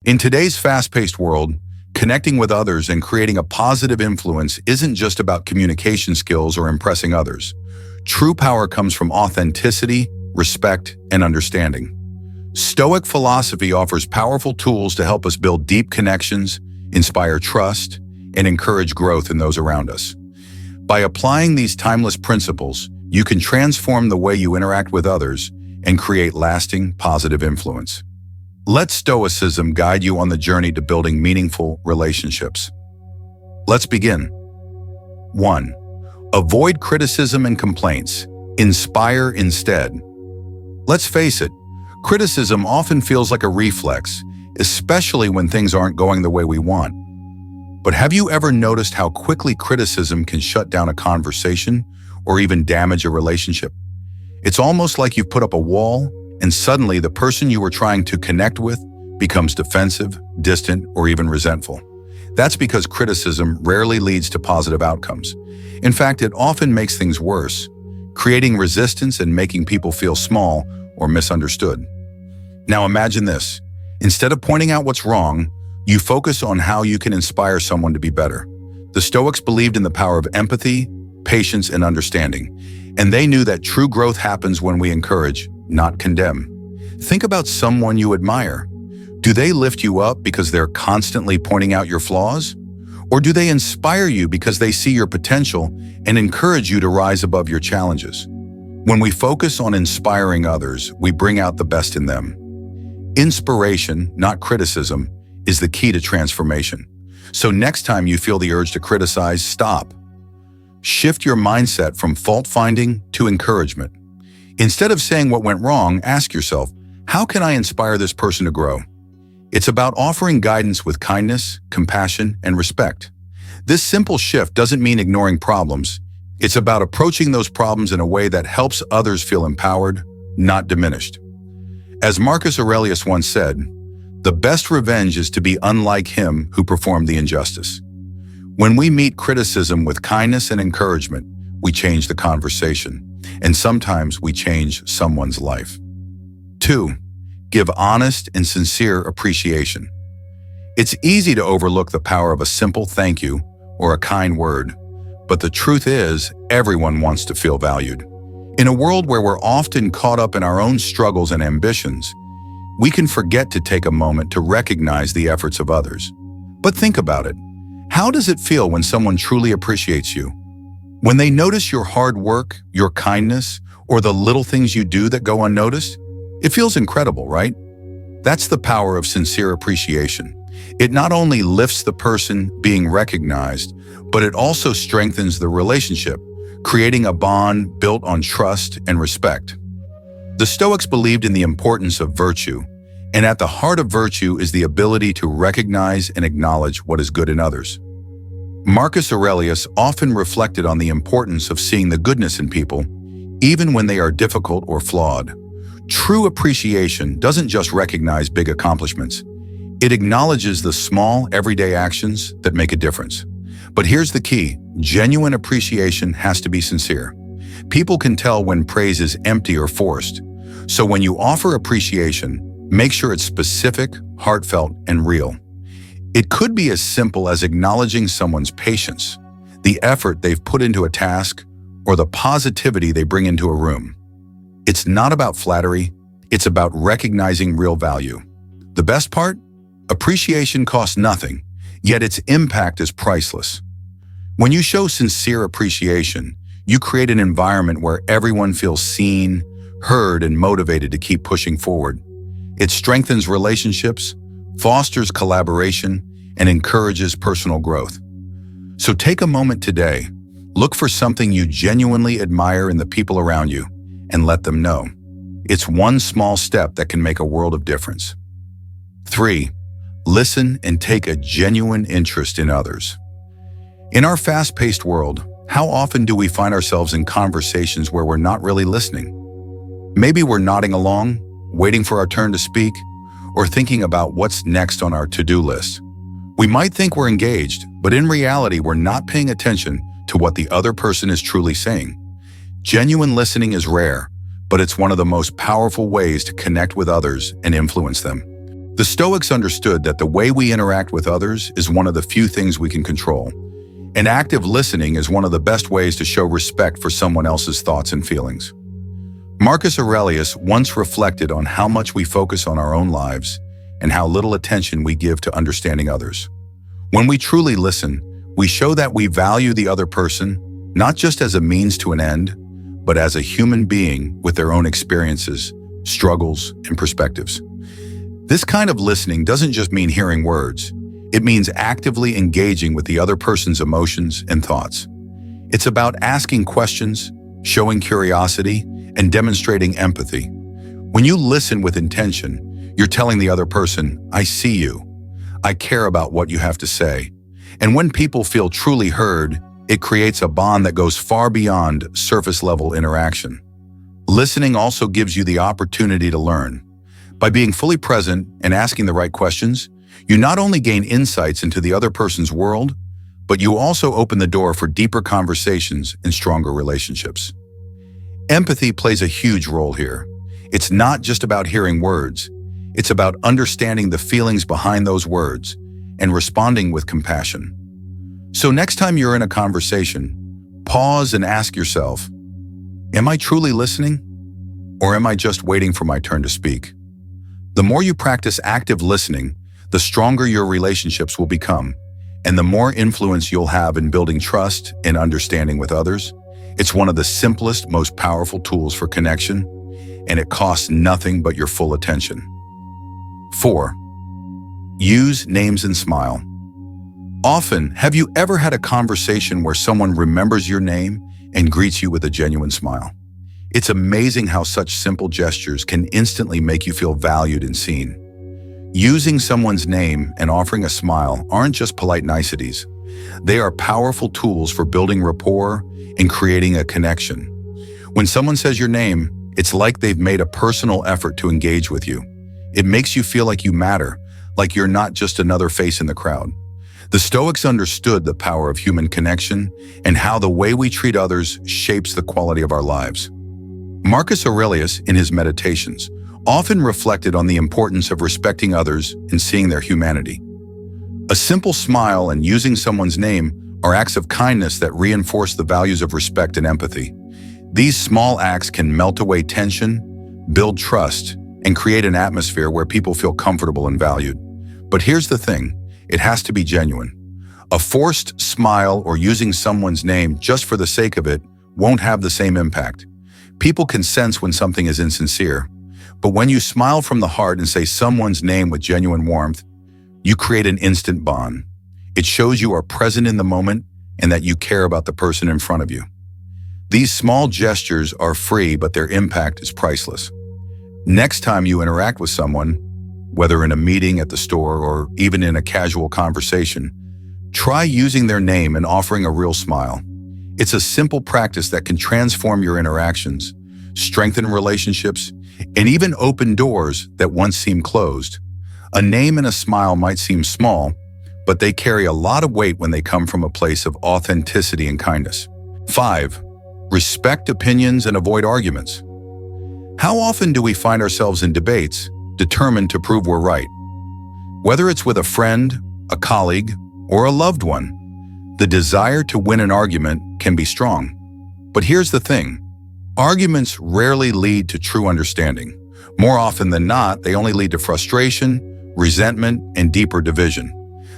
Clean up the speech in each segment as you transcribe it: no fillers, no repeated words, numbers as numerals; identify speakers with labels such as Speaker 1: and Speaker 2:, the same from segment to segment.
Speaker 1: In today's fast-paced world, connecting with others and creating a positive influence isn't just about communication skills or impressing others. True power comes from authenticity, respect, and understanding. Stoic philosophy offers powerful tools to help us build deep connections, inspire trust, and encourage growth in those around us. By applying these timeless principles, you can transform the way you interact with others and create lasting, positive influence. Let Stoicism guide you on the journey to building meaningful relationships. Let's begin. 1. Avoid criticism and complaints. Inspire instead. Let's face it, criticism often feels like a reflex, especially when things aren't going the way we want. But have you ever noticed how quickly criticism can shut down a conversation or even damage a relationship? It's almost like you've put up a wall, and suddenly the person you were trying to connect with becomes defensive, distant, or even resentful. That's because criticism rarely leads to positive outcomes. In fact, it often makes things worse, creating resistance and making people feel small or misunderstood. Now imagine this. Instead of pointing out what's wrong, you focus on how you can inspire someone to be better. The Stoics believed in the power of empathy, patience, and understanding, and they knew that true growth happens when we encourage, not condemn. Think about someone you admire. Do they lift you up because they're constantly pointing out your flaws? Or do they inspire you because they see your potential and encourage you to rise above your challenges? When we focus on inspiring others, we bring out the best in them. Inspiration, not criticism, is the key to transformation. So next time you feel the urge to criticize, stop. Shift your mindset from fault-finding to encouragement. Instead of saying what went wrong, ask yourself, how can I inspire this person to grow? It's about offering guidance with kindness, compassion, and respect. This simple shift doesn't mean ignoring problems. It's about approaching those problems in a way that helps others feel empowered, not diminished. As Marcus Aurelius once said, the best revenge is to be unlike him who performed the injustice. When we meet criticism with kindness and encouragement, we change the conversation, and sometimes we change someone's life. 2. Give honest and sincere appreciation. It's easy to overlook the power of a simple thank you or a kind word, but the truth is, everyone wants to feel valued. In a world where we're often caught up in our own struggles and ambitions, we can forget to take a moment to recognize the efforts of others. But think about it. How does it feel when someone truly appreciates you? When they notice your hard work, your kindness, or the little things you do that go unnoticed? It feels incredible, right? That's the power of sincere appreciation. It not only lifts the person being recognized, but it also strengthens the relationship, creating a bond built on trust and respect. The Stoics believed in the importance of virtue, and at the heart of virtue is the ability to recognize and acknowledge what is good in others. Marcus Aurelius often reflected on the importance of seeing the goodness in people, even when they are difficult or flawed. True appreciation doesn't just recognize big accomplishments. It acknowledges the small, everyday actions that make a difference. But here's the key: genuine appreciation has to be sincere. People can tell when praise is empty or forced. So when you offer appreciation, make sure it's specific, heartfelt, and real. It could be as simple as acknowledging someone's patience, the effort they've put into a task, or the positivity they bring into a room. It's not about flattery, it's about recognizing real value. The best part? Appreciation costs nothing, yet its impact is priceless. When you show sincere appreciation, you create an environment where everyone feels seen, heard, and motivated to keep pushing forward. It strengthens relationships, fosters collaboration, and encourages personal growth. So take a moment today, look for something you genuinely admire in the people around you, and let them know. It's one small step that can make a world of difference. 3. Listen and take a genuine interest in others. In our fast-paced world, how often do we find ourselves in conversations where we're not really listening? Maybe we're nodding along, waiting for our turn to speak, or thinking about what's next on our to-do list. We might think we're engaged, but in reality, we're not paying attention to what the other person is truly saying. Genuine listening is rare, but it's one of the most powerful ways to connect with others and influence them. The Stoics understood that the way we interact with others is one of the few things we can control, and active listening is one of the best ways to show respect for someone else's thoughts and feelings. Marcus Aurelius once reflected on how much we focus on our own lives and how little attention we give to understanding others. When we truly listen, we show that we value the other person, not just as a means to an end, but as a human being with their own experiences, struggles, and perspectives. This kind of listening doesn't just mean hearing words. It means actively engaging with the other person's emotions and thoughts. It's about asking questions, showing curiosity, and demonstrating empathy. When you listen with intention, you're telling the other person, "I see you. I care about what you have to say." And when people feel truly heard, it creates a bond that goes far beyond surface-level interaction. Listening also gives you the opportunity to learn. By being fully present and asking the right questions, you not only gain insights into the other person's world, but you also open the door for deeper conversations and stronger relationships. Empathy plays a huge role here. It's not just about hearing words. It's about understanding the feelings behind those words and responding with compassion. So next time you're in a conversation, pause and ask yourself, am I truly listening? Or am I just waiting for my turn to speak? The more you practice active listening, the stronger your relationships will become, and the more influence you'll have in building trust and understanding with others. It's one of the simplest, most powerful tools for connection, and it costs nothing but your full attention. 4. Use names and smile. Often, have you ever had a conversation where someone remembers your name and greets you with a genuine smile? It's amazing how such simple gestures can instantly make you feel valued and seen. Using someone's name and offering a smile aren't just polite niceties. They are powerful tools for building rapport and creating a connection. When someone says your name, it's like they've made a personal effort to engage with you. It makes you feel like you matter, like you're not just another face in the crowd. The Stoics understood the power of human connection and how the way we treat others shapes the quality of our lives. Marcus Aurelius, in his Meditations, often reflected on the importance of respecting others and seeing their humanity. A simple smile and using someone's name are acts of kindness that reinforce the values of respect and empathy. These small acts can melt away tension, build trust, and create an atmosphere where people feel comfortable and valued. But here's the thing, it has to be genuine. A forced smile or using someone's name just for the sake of it won't have the same impact. People can sense when something is insincere, but when you smile from the heart and say someone's name with genuine warmth, you create an instant bond. It shows you are present in the moment and that you care about the person in front of you. These small gestures are free, but their impact is priceless. Next time you interact with someone, whether in a meeting at the store or even in a casual conversation, try using their name and offering a real smile. It's a simple practice that can transform your interactions, strengthen relationships, and even open doors that once seemed closed. A name and a smile might seem small, but they carry a lot of weight when they come from a place of authenticity and kindness. 5. Respect opinions and avoid arguments. How often do we find ourselves in debates, determined to prove we're right? Whether it's with a friend, a colleague, or a loved one, the desire to win an argument can be strong. But here's the thing. Arguments rarely lead to true understanding. More often than not, they only lead to frustration, resentment, and deeper division.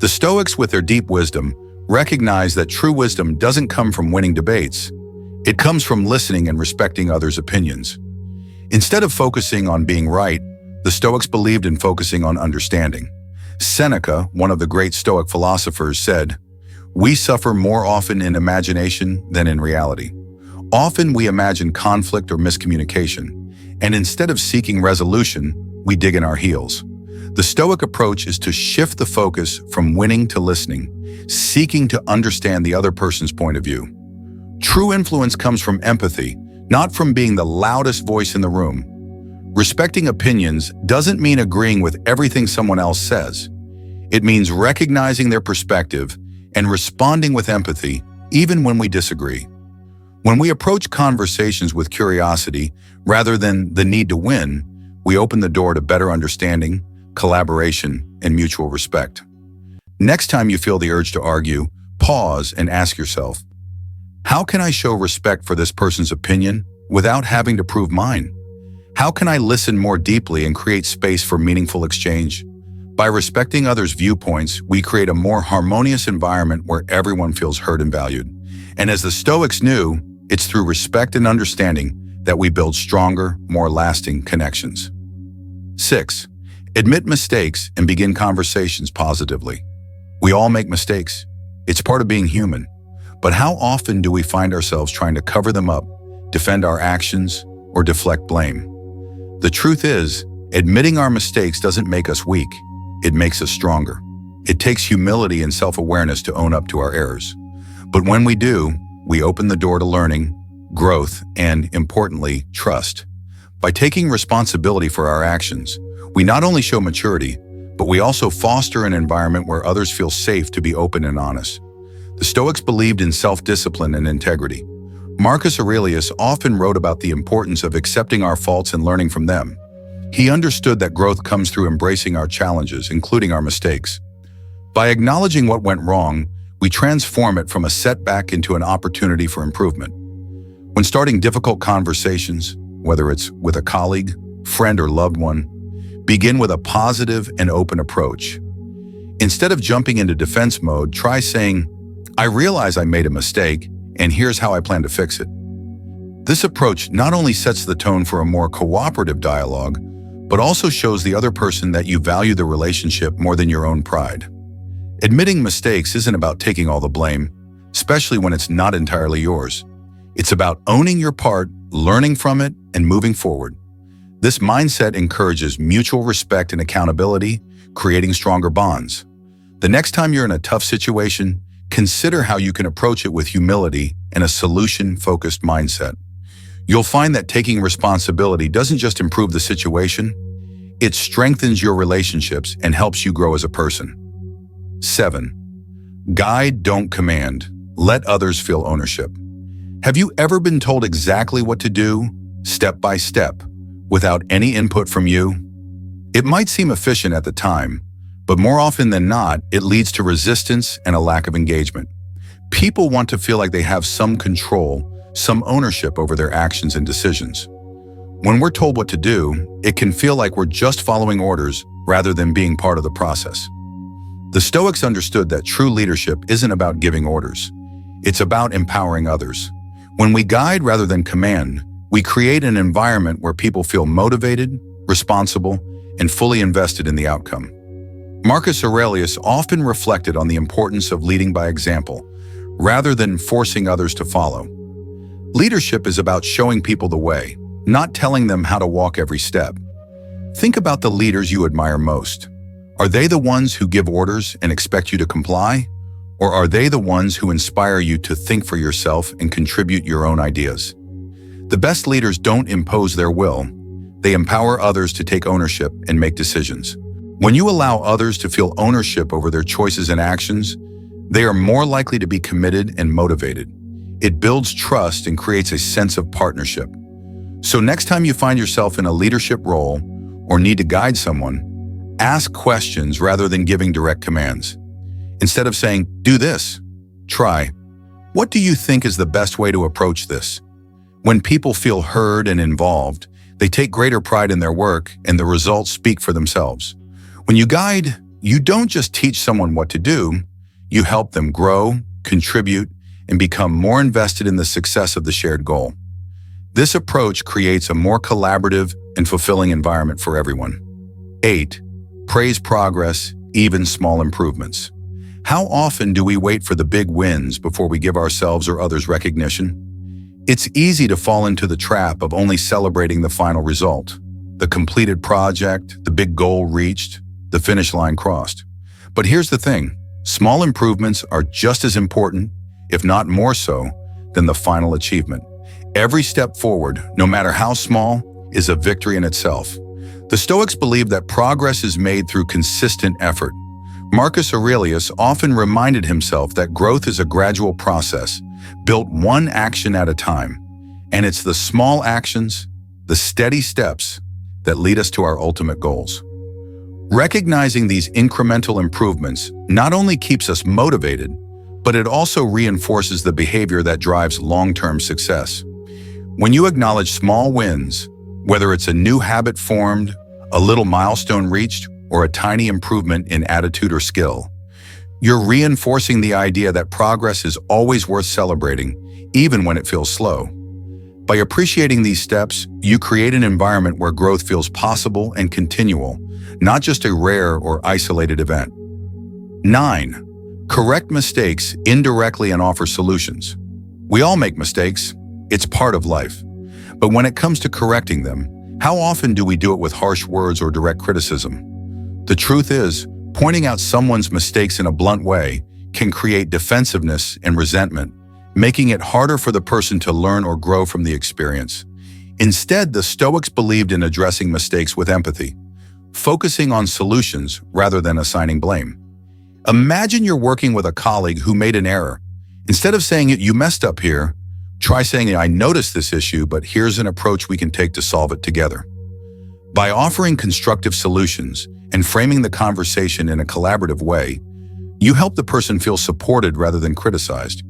Speaker 1: The Stoics, with their deep wisdom, recognize that true wisdom doesn't come from winning debates. It comes from listening and respecting others' opinions. Instead of focusing on being right, the Stoics believed in focusing on understanding. Seneca, one of the great Stoic philosophers, said, "We suffer more often in imagination than in reality." Often we imagine conflict or miscommunication, and instead of seeking resolution, we dig in our heels. The Stoic approach is to shift the focus from winning to listening, seeking to understand the other person's point of view. True influence comes from empathy, not from being the loudest voice in the room. Respecting opinions doesn't mean agreeing with everything someone else says. It means recognizing their perspective and responding with empathy, even when we disagree. When we approach conversations with curiosity rather than the need to win, we open the door to better understanding, collaboration, and mutual respect. Next time you feel the urge to argue, pause and ask yourself, how can I show respect for this person's opinion without having to prove mine? How can I listen more deeply and create space for meaningful exchange? By respecting others' viewpoints, we create a more harmonious environment where everyone feels heard and valued. And as the Stoics knew, it's through respect and understanding that we build stronger, more lasting connections. 6. Admit mistakes and begin conversations positively. We all make mistakes. It's part of being human. But how often do we find ourselves trying to cover them up, defend our actions, or deflect blame? The truth is, admitting our mistakes doesn't make us weak. It makes us stronger. It takes humility and self-awareness to own up to our errors. But when we do, we open the door to learning, growth, and, importantly, trust. By taking responsibility for our actions, we not only show maturity, but we also foster an environment where others feel safe to be open and honest. The Stoics believed in self-discipline and integrity. Marcus Aurelius often wrote about the importance of accepting our faults and learning from them. He understood that growth comes through embracing our challenges, including our mistakes. By acknowledging what went wrong, we transform it from a setback into an opportunity for improvement. When starting difficult conversations, whether it's with a colleague, friend, or loved one, begin with a positive and open approach. Instead of jumping into defense mode, try saying, I realize I made a mistake, and here's how I plan to fix it. This approach not only sets the tone for a more cooperative dialogue, but also shows the other person that you value the relationship more than your own pride. Admitting mistakes isn't about taking all the blame, especially when it's not entirely yours. It's about owning your part, learning from it, and moving forward. This mindset encourages mutual respect and accountability, creating stronger bonds. The next time you're in a tough situation, consider how you can approach it with humility and a solution-focused mindset. You'll find that taking responsibility doesn't just improve the situation, it strengthens your relationships and helps you grow as a person. 7. Guide, don't command. Let others feel ownership. Have you ever been told exactly what to do, step by step, without any input from you? It might seem efficient at the time, but more often than not, it leads to resistance and a lack of engagement. People want to feel like they have some control, some ownership over their actions and decisions. When we're told what to do, it can feel like we're just following orders rather than being part of the process. The Stoics understood that true leadership isn't about giving orders. It's about empowering others. When we guide rather than command, we create an environment where people feel motivated, responsible, and fully invested in the outcome. Marcus Aurelius often reflected on the importance of leading by example, rather than forcing others to follow. Leadership is about showing people the way, not telling them how to walk every step. Think about the leaders you admire most. Are they the ones who give orders and expect you to comply? Or are they the ones who inspire you to think for yourself and contribute your own ideas? The best leaders don't impose their will. They empower others to take ownership and make decisions. When you allow others to feel ownership over their choices and actions, they are more likely to be committed and motivated. It builds trust and creates a sense of partnership. So next time you find yourself in a leadership role or need to guide someone, ask questions rather than giving direct commands. Instead of saying, do this, try, what do you think is the best way to approach this? When people feel heard and involved, they take greater pride in their work and the results speak for themselves. When you guide, you don't just teach someone what to do, you help them grow, contribute, and become more invested in the success of the shared goal. This approach creates a more collaborative and fulfilling environment for everyone. 8. Praise progress, even small improvements. How often do we wait for the big wins before we give ourselves or others recognition? It's easy to fall into the trap of only celebrating the final result, the completed project, the big goal reached, the finish line crossed. But here's the thing, small improvements are just as important, if not more so, than the final achievement. Every step forward, no matter how small, is a victory in itself. The Stoics believed that progress is made through consistent effort. Marcus Aurelius often reminded himself that growth is a gradual process, built one action at a time. And it's the small actions, the steady steps, that lead us to our ultimate goals. Recognizing these incremental improvements not only keeps us motivated, but it also reinforces the behavior that drives long-term success. When you acknowledge small wins, whether it's a new habit formed, a little milestone reached, or a tiny improvement in attitude or skill, you're reinforcing the idea that progress is always worth celebrating, even when it feels slow. By appreciating these steps, you create an environment where growth feels possible and continual, not just a rare or isolated event. 9. Correct mistakes indirectly and offer solutions. We all make mistakes. It's part of life. But when it comes to correcting them, how often do we do it with harsh words or direct criticism? The truth is, pointing out someone's mistakes in a blunt way can create defensiveness and resentment, making it harder for the person to learn or grow from the experience. Instead, the Stoics believed in addressing mistakes with empathy, focusing on solutions rather than assigning blame. Imagine you're working with a colleague who made an error. Instead of saying, "You messed up here," try saying, "I noticed this issue, but here's an approach we can take to solve it together." By offering constructive solutions and framing the conversation in a collaborative way, you help the person feel supported rather than criticized.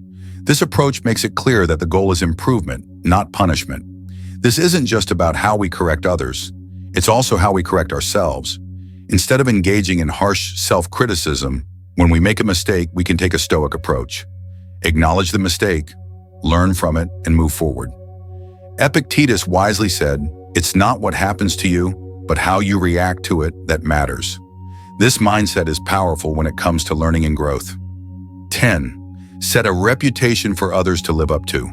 Speaker 1: This approach makes it clear that the goal is improvement, not punishment. This isn't just about how we correct others. It's also how we correct ourselves. Instead of engaging in harsh self-criticism, when we make a mistake, we can take a Stoic approach. Acknowledge the mistake, learn from it, and move forward. Epictetus wisely said, "It's not what happens to you, but how you react to it that matters." This mindset is powerful when it comes to learning and growth. 10. Set a reputation for others to live up to.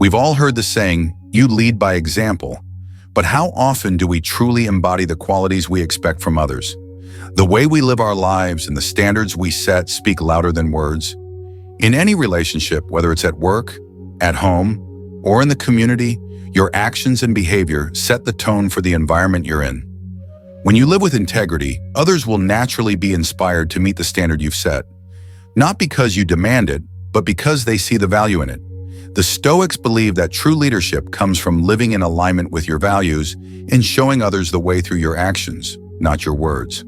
Speaker 1: We've all heard the saying, "You lead by example," but how often do we truly embody the qualities we expect from others? The way we live our lives and the standards we set speak louder than words. In any relationship, whether it's at work, at home, or in the community, your actions and behavior set the tone for the environment you're in. When you live with integrity, others will naturally be inspired to meet the standard you've set, not because you demand it, but because they see the value in it. The Stoics believe that true leadership comes from living in alignment with your values and showing others the way through your actions, not your words.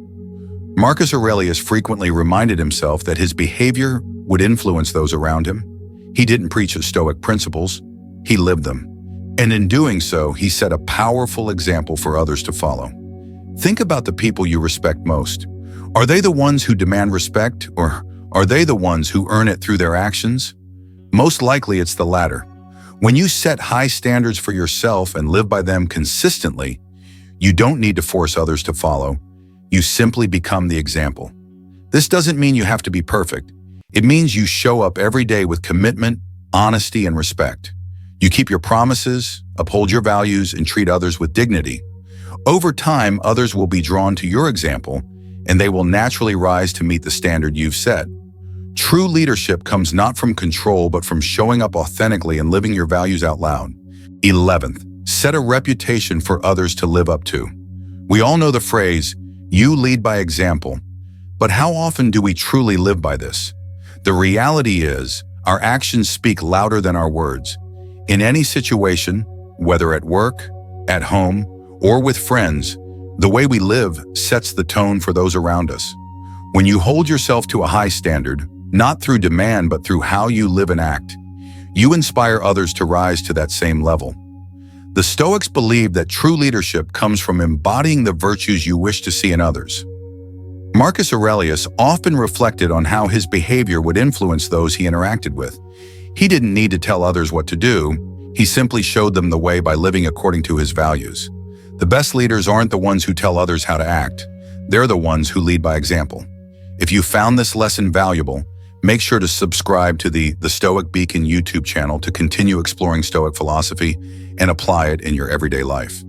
Speaker 1: Marcus Aurelius frequently reminded himself that his behavior would influence those around him. He didn't preach his Stoic principles, he lived them. And in doing so, he set a powerful example for others to follow. Think about the people you respect most. Are they the ones who demand respect, or are they the ones who earn it through their actions? Most likely it's the latter. When you set high standards for yourself and live by them consistently, you don't need to force others to follow. You simply become the example. This doesn't mean you have to be perfect. It means you show up every day with commitment, honesty, and respect. You keep your promises, uphold your values, and treat others with dignity. Over time, others will be drawn to your example, and they will naturally rise to meet the standard you've set. True leadership comes not from control, but from showing up authentically and living your values out loud. 11th, set a reputation for others to live up to. We all know the phrase, "You lead by example," but how often do we truly live by this? The reality is, our actions speak louder than our words. In any situation, whether at work, at home, or with friends, the way we live sets the tone for those around us. When you hold yourself to a high standard, not through demand but through how you live and act, you inspire others to rise to that same level. The Stoics believe that true leadership comes from embodying the virtues you wish to see in others. Marcus Aurelius often reflected on how his behavior would influence those he interacted with. He didn't need to tell others what to do, he simply showed them the way by living according to his values. The best leaders aren't the ones who tell others how to act, they're the ones who lead by example. If you found this lesson valuable, make sure to subscribe to the Stoic Beacon YouTube channel to continue exploring Stoic philosophy and apply it in your everyday life.